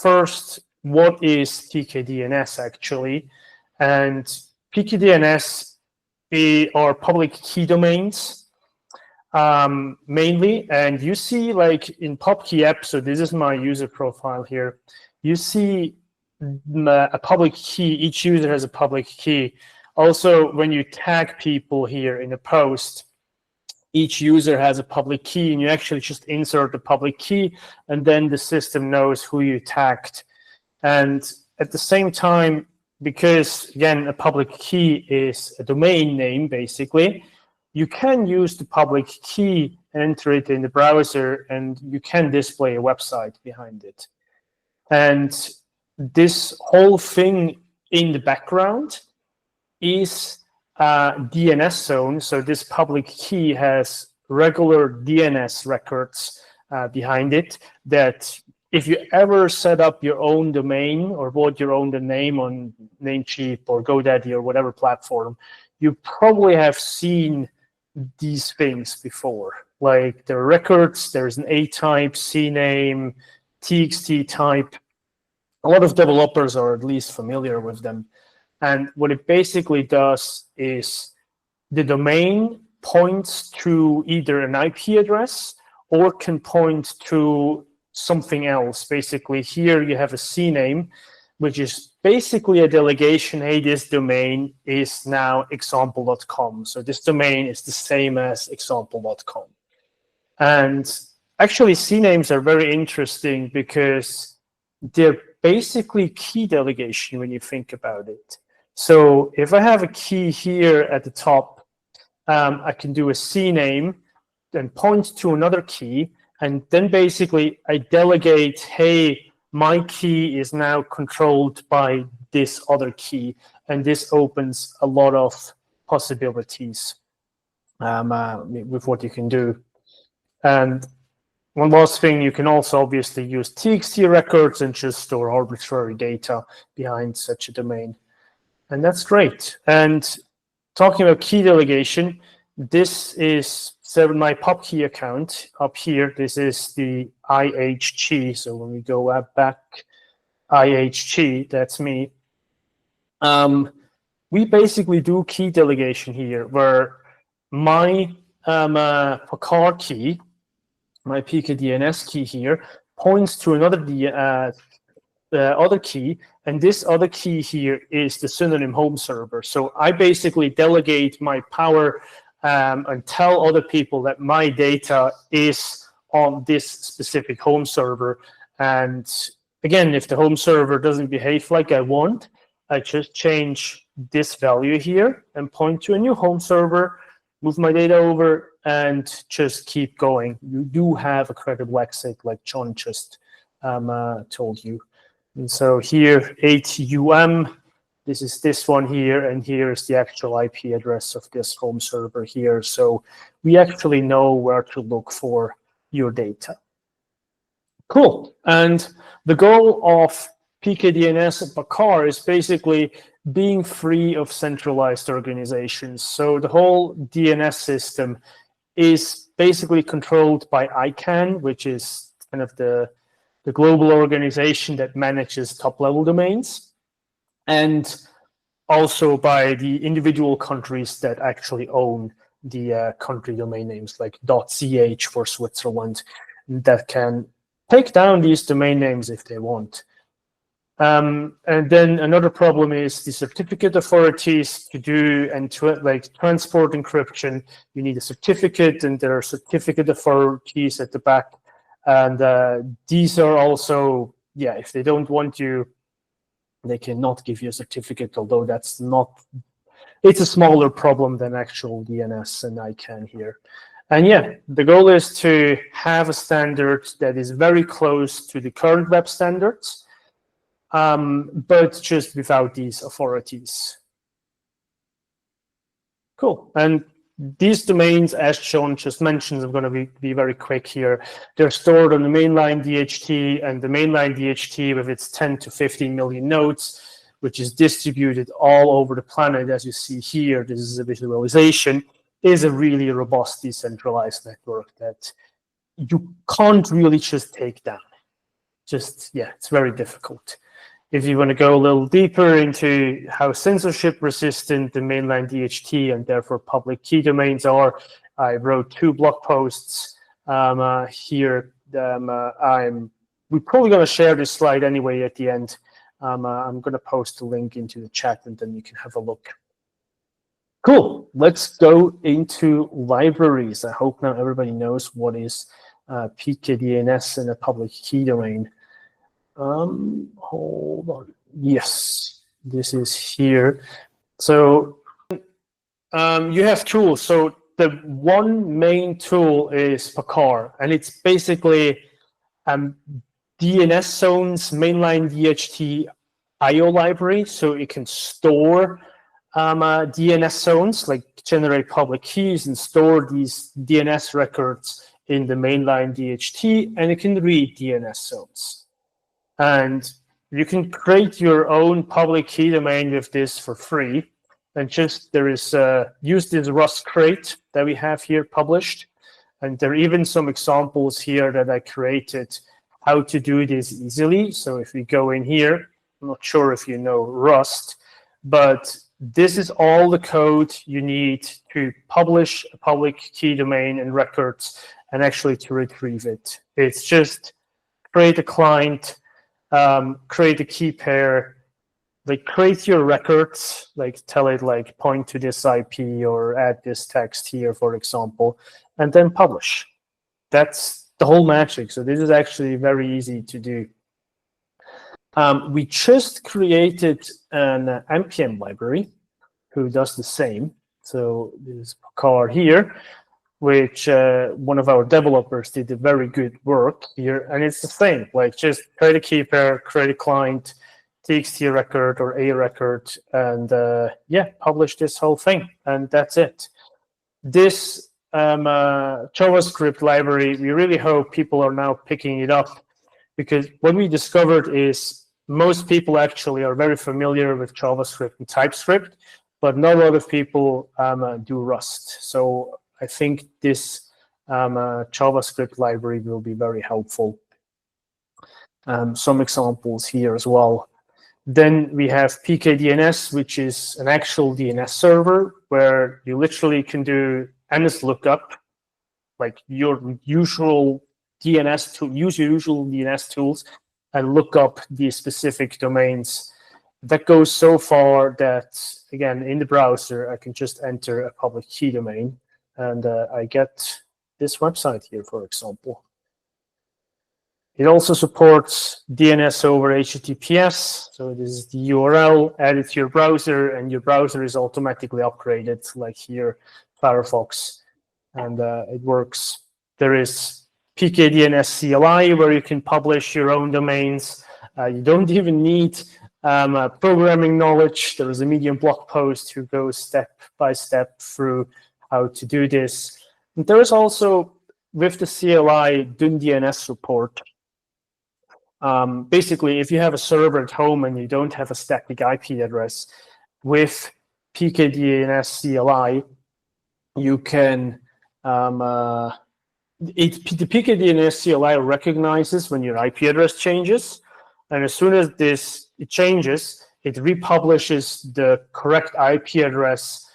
first, what is PKDNS actually? And PKDNS are public key domains mainly. And you see, like in Pubky app, so this is my user profile here. You see a public key. Each user has a public key. Also, when you tag people here in a post, each user has a public key, and you actually just insert the public key, and then the system knows who you tagged. And at the same time, because, again, a public key is a domain name, basically, you can use the public key and enter it in the browser, and you can display a website behind it. And this whole thing in the background is DNS zone. So this public key has regular DNS records behind it that if you ever set up your own domain or bought your own domain on Namecheap or GoDaddy or whatever platform, you probably have seen these things before. Like there are records, there's an A type, CNAME, TXT type. A lot of developers are at least familiar with them. And what it basically does is the domain points to either an IP address or can point to something else. Basically, here you have a CNAME, which is basically a delegation. Hey, this domain is now example.com. So this domain is the same as example.com. And actually, CNAMEs are very interesting because they're basically key delegation when you think about it. So if I have a key here at the top, I can do a CNAME, then point to another key, and then basically I delegate, hey, my key is now controlled by this other key, and this opens a lot of possibilities with what you can do. And one last thing, you can also obviously use TXT records and just store arbitrary data behind such a domain. And that's great. And talking about key delegation, this is my Pubky account up here. This is the IHG. So when we go back, IHG, that's me. We basically do key delegation here, where my Pubky key, my PKDNS key here, points to another other key, and this other key here is the synonym home server. So I basically delegate my power and tell other people that my data is on this specific home server. And again, if the home server doesn't behave like I want, I just change this value here and point to a new home server, move my data over, and just keep going. You do have a credible exit, like John just told you. And so here, 8UM, this is this one here, and here is the actual IP address of this home server here. So we actually know where to look for your data. Cool. And the goal of PKDNS at Bakar is basically being free of centralized organizations. So the whole DNS system is basically controlled by ICANN, which is kind of the global organization that manages top-level domains, and also by the individual countries that actually own the country domain names, like .ch for Switzerland, that can take down these domain names if they want. And then another problem is the certificate authorities to do and to like transport encryption. You need a certificate, and there are certificate authorities at the back. And these are also, yeah, if they don't want you, they cannot give you a certificate, although that's not, it's a smaller problem than actual DNS and ICANN here. And yeah, the goal is to have a standard that is very close to the current web standards, but just without these authorities. Cool. And these domains, as Sean just mentioned, I'm going to be very quick here. They're stored on the mainline DHT, and the mainline DHT with its 10 to 15 million nodes, which is distributed all over the planet. As you see here, this is a visualization, is a really robust decentralized network that you can't really just take down. just, yeah, it's very difficult. If you want to go a little deeper into how censorship resistant the mainline DHT and therefore public key domains are, I wrote 2 blog posts here. We're probably going to share this slide anyway at the end. I'm going to post a link into the chat and then you can have a look. Cool. Let's go into libraries. I hope now everybody knows what is PKDNS in a public key domain. Hold on. Yes, this is here. So you have tools. So the one main tool is Pubky, and it's basically DNS zones mainline DHT IO library. So it can store DNS zones, like generate public keys and store these DNS records in the mainline DHT, and it can read DNS zones. And you can create your own public key domain with this for free. And just there is use this Rust crate that we have here published. And there are even some examples here that I created how to do this easily. So if we go in here, I'm not sure if you know Rust, but this is all the code you need to publish a public key domain and records and actually to retrieve it. It's just create a client, create a key pair, like create your records, like tell it like point to this IP or add this text here, for example, and then publish. That's the whole magic. So this is actually very easy to do. We just created an npm library who does the same. So this is Pubky here, which one of our developers did a very good work here. And it's the same, like just create a key pair, create a client, TXT record or a record, and yeah, publish this whole thing. And that's it. This JavaScript library, we really hope people are now picking it up, because what we discovered is most people actually are very familiar with JavaScript and TypeScript, but not a lot of people do Rust. So I think this JavaScript library will be very helpful. Some examples here as well. Then we have PKDNS, which is an actual DNS server where you literally can do NS lookup, like your usual DNS tool, use your usual DNS tools and look up the specific domains. That goes so far that, again, in the browser, I can just enter a public key domain and I get this website here, for example. It also supports DNS over HTTPS. So this is the URL, add it to your browser, and your browser is automatically upgraded, like here, Firefox, and it works. There is PKDNS CLI, where you can publish your own domains. You don't even need programming knowledge. There is a Medium blog post who goes step by step through how to do this. And there is also, with the CLI, DNS support. Basically, if you have a server at home and you don't have a static IP address, with PKDNS CLI, you can the PKDNS CLI recognizes when your IP address changes, and as soon as it changes, it republishes the correct IP address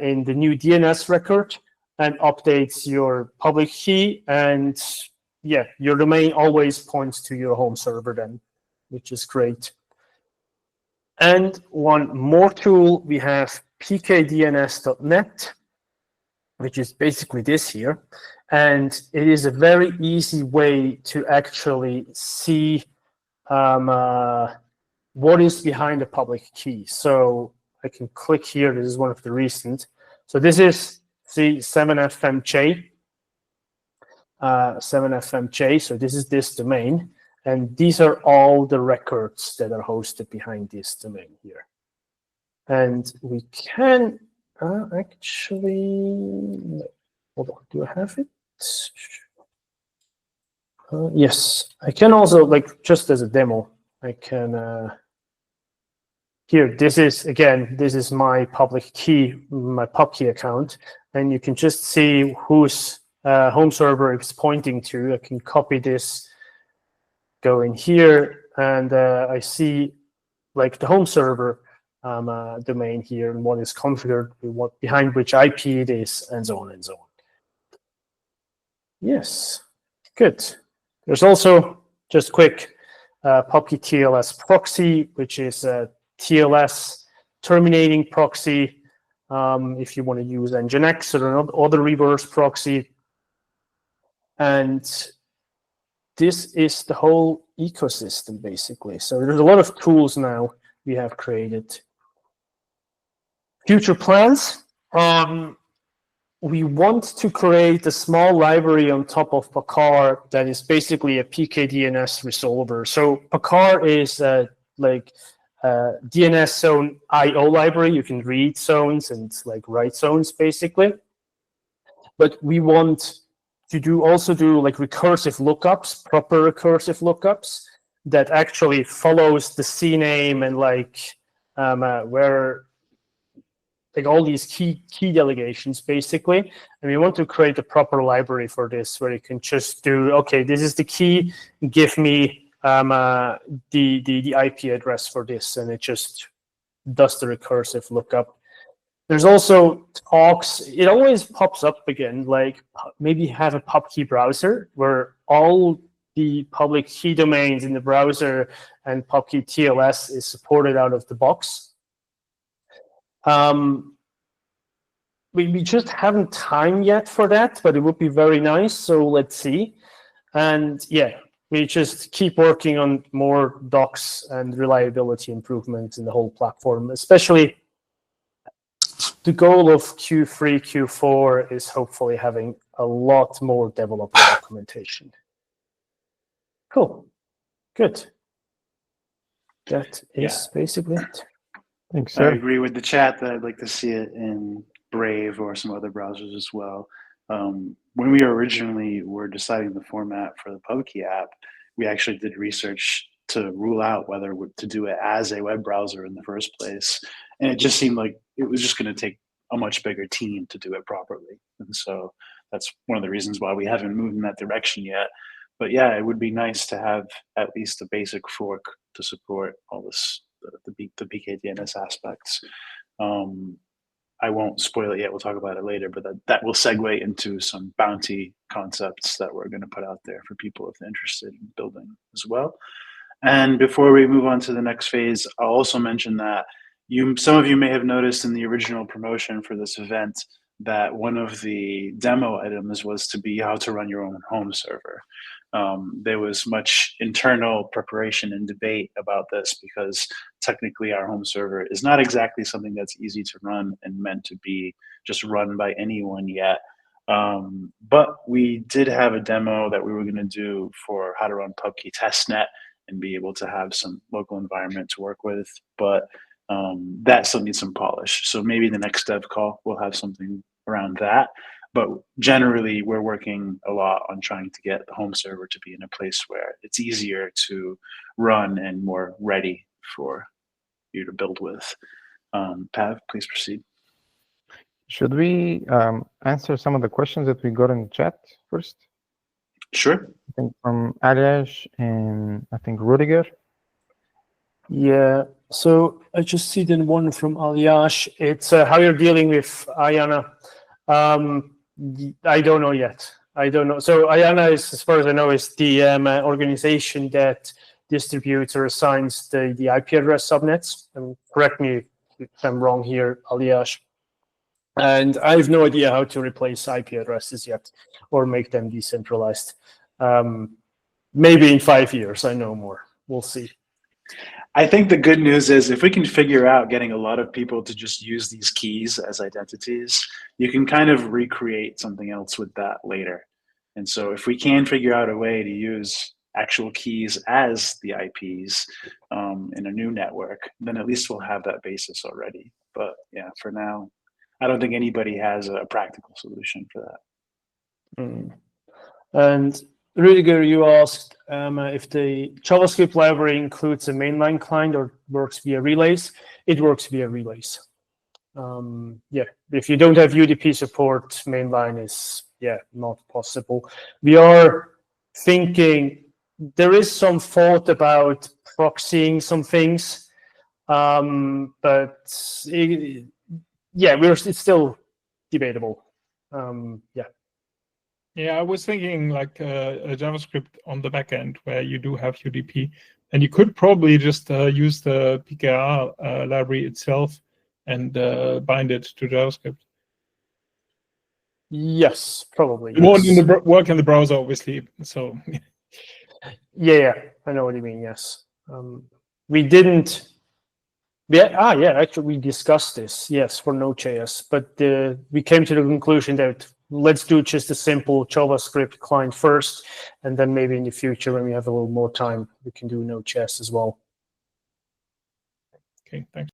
in the new DNS record and updates your public key, and yeah, your domain always points to your home server then, which is great. And one more tool, we have pkdns.net, which is basically this here. And it is a very easy way to actually see what is behind the public key. So I can click here. This is one of the recent. So this is the 7FMJ. 7FMJ. So this is this domain. And these are all the records that are hosted behind this domain here. And we can actually, hold on, do I have it? Yes, I can also, like, just as a demo, I can, here, this is my public key, my Pubky account, and you can just see whose home server it's pointing to. I can copy this go in here, and I see like the home server domain here, and what is configured, what behind which IP it is, and so on and so on. Yes, good. There's also just quick Pubky TLS proxy, which is a TLS terminating proxy. If you want to use Nginx or other reverse proxy. And this is the whole ecosystem, basically. So there's a lot of tools now we have created. Future plans. We want to create a small library on top of Pubky that is basically a PKDNS resolver. So Pubky is like DNS zone IO library. You can read zones and like write zones, basically. But we want to also do like recursive lookups, proper recursive lookups that actually follows the CNAME and like where like all these key delegations, basically. And we want to create a proper library for this, where you can just do, okay, this is the key, give me the IP address for this, and it just does the recursive lookup. There's also talks, it always pops up again, like maybe have a Pubky browser where all the public key domains in the browser and Pubky TLS is supported out of the box. We just haven't time yet for that, but it would be very nice, so let's see. And yeah, we just keep working on more docs and reliability improvements in the whole platform, especially the goal of Q3, Q4 is hopefully having a lot more developer documentation. Cool. Good. That is basically it. Thanks, sir. I agree with the chat that I'd like to see it in Brave or some other browsers as well. When we originally were deciding the format for the Pubky app, we actually did research to rule out whether to do it as a web browser in the first place. And it just seemed like it was just going to take a much bigger team to do it properly. And so that's one of the reasons why we haven't moved in that direction yet. But yeah, it would be nice to have at least a basic fork to support all this, the PKDNS aspects. I won't spoil it yet, we'll talk about it later, but that will segue into some bounty concepts that we're going to put out there for people if they're interested in building as well. And before we move on to the next phase, I'll also mention that some of you may have noticed in the original promotion for this event that one of the demo items was to be how to run your own home server. There was much internal preparation and debate about this because technically our home server is not exactly something that's easy to run and meant to be just run by anyone yet. But we did have a demo that we were going to do for how to run Pubky testnet and be able to have some local environment to work with. But that still needs some polish. So maybe the next dev call will have something around that. But generally, we're working a lot on trying to get the home server to be in a place where it's easier to run and more ready for you to build with. Pav, please proceed. Should we answer some of the questions that we got in the chat first? Sure. I think from Aliash and I think Rudiger. Yeah, so I just see the one from Aliash. It's how you're dealing with IANA. I don't know yet. I don't know. So IANA is, as far as I know, is the organization that distributes or assigns the IP address subnets. And correct me if I'm wrong here, Aliash. And I have no idea how to replace IP addresses yet or make them decentralized. Maybe in 5 years, I know more. We'll see. I think the good news is if we can figure out getting a lot of people to just use these keys as identities, you can kind of recreate something else with that later. And so if we can figure out a way to use actual keys as the IPs in a new network, then at least we'll have that basis already. But yeah, for now, I don't think anybody has a practical solution for that. And Rudiger, you asked if the JavaScript library includes a mainline client or works via relays. It works via relays. Yeah, if you don't have UDP support, mainline is not possible. We are thinking there is some thought about proxying some things, but it's still debatable. Yeah. Yeah, I was thinking like a JavaScript on the back end where you do have UDP, and you could probably just use the PKR library itself and bind it to JavaScript. Yes, probably. It won't work in the browser, obviously. So. Yeah, I know what you mean. Yes, we didn't. Actually, we discussed this. Yes, for Node.js, but we came to the conclusion that let's do just a simple JavaScript client first, and then maybe in the future, when we have a little more time, we can do Node.js as well. Okay, thanks.